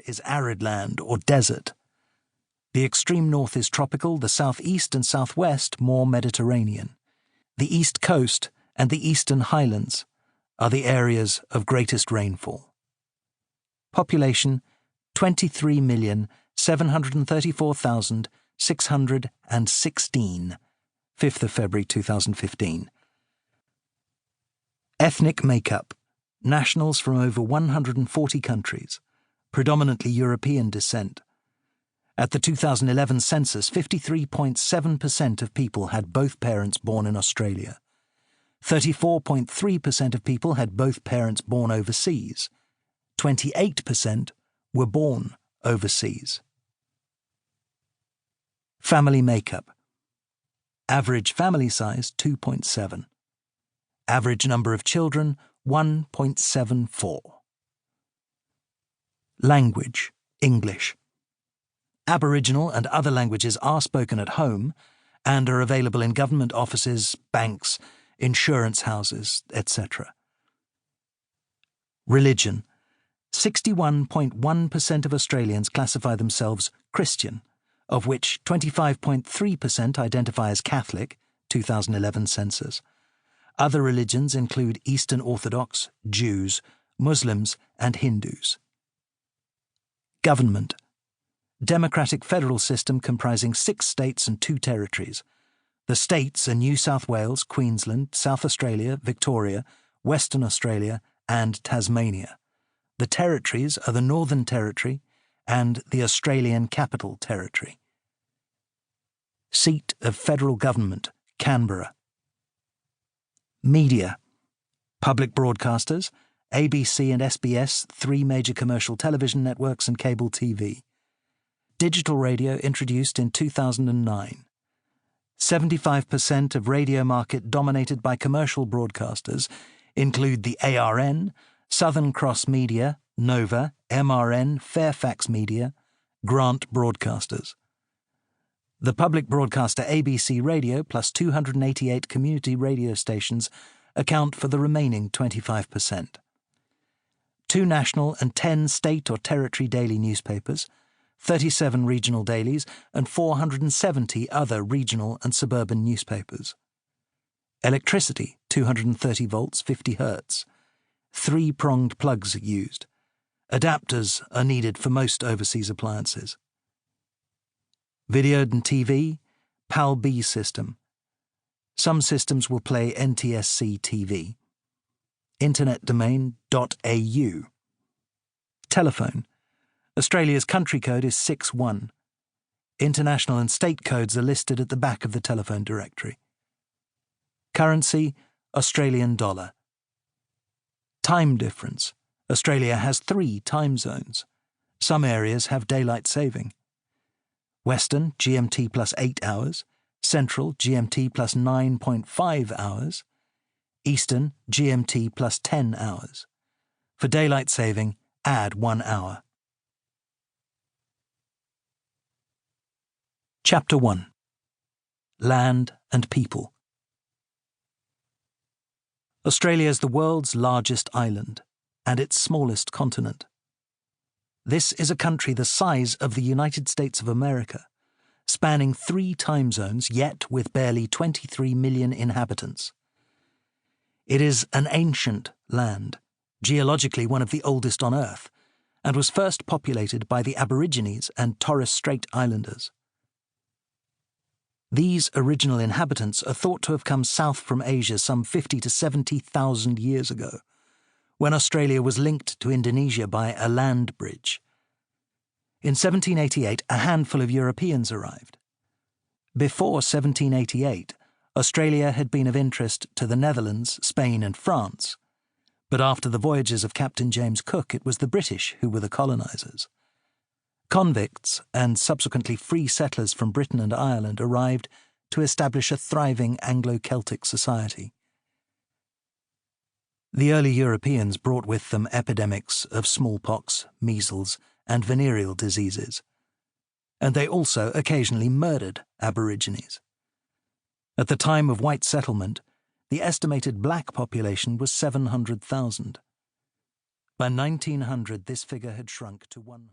Australia is arid land or desert. The extreme north is tropical, the southeast and southwest more Mediterranean. The east coast and the eastern highlands are the areas of greatest rainfall. Population 23,734,616, 5th of February 2015. Ethnic makeup: nationals from over 140 countries, predominantly European descent. At the 2011 census, 53.7% of people had both parents born in Australia. 34.3% of people had both parents born overseas. 28% were born overseas. Family makeup: average family size 2.7. Average number of children 1.74. Language: English. Aboriginal and other languages are spoken at home and are available in government offices, banks, insurance houses, etc. Religion: 61.1% of Australians classify themselves Christian, of which 25.3% identify as Catholic, 2011 census. Other religions include Eastern Orthodox, Jews, Muslims, and Hindus. Government: democratic federal system comprising 6 states and 2 territories. The states are New South Wales, Queensland, South Australia, Victoria, Western Australia, and Tasmania. The territories are the Northern Territory and the Australian Capital Territory. Seat of federal government: Canberra. Media: public broadcasters, ABC and SBS, 3 major commercial television networks and cable TV. Digital radio introduced in 2009. 75% of radio market dominated by commercial broadcasters include the ARN, Southern Cross Media, Nova, MRN, Fairfax Media, Grant Broadcasters. The public broadcaster ABC Radio plus 288 community radio stations account for the remaining 25%. 2 national and 10 state or territory daily newspapers, 37 regional dailies, and 470 other regional and suburban newspapers. Electricity: 230 volts, 50 hertz. 3-pronged plugs are used. Adapters are needed for most overseas appliances. Video and TV: PAL-B system. Some systems will play NTSC TV. Internet domain .au. Telephone: Australia's country code is 61. International and state codes are listed at the back of the telephone directory. Currency: Australian dollar. Time difference: Australia has 3 time zones. Some areas have daylight saving. Western, GMT plus 8 hours. Central, GMT plus 9.5 hours. Eastern, GMT plus 10 hours. For daylight saving, add 1 hour. Chapter 1: Land and People. Australia is the world's largest island and its smallest continent. This is a country the size of the United States of America, spanning 3 time zones, yet with barely 23 million inhabitants. It is an ancient land, geologically one of the oldest on Earth, and was first populated by the Aborigines and Torres Strait Islanders. These original inhabitants are thought to have come south from Asia some 50 to 70,000 years ago, when Australia was linked to Indonesia by a land bridge. In 1788, a handful of Europeans arrived. Before 1788, Australia had been of interest to the Netherlands, Spain, and France, but after the voyages of Captain James Cook, it was the British who were the colonisers. Convicts and subsequently free settlers from Britain and Ireland arrived to establish a thriving Anglo-Celtic society. The early Europeans brought with them epidemics of smallpox, measles, and venereal diseases, and they also occasionally murdered Aborigines. At the time of white settlement, the estimated black population was 700,000. By 1900, this figure had shrunk to 100.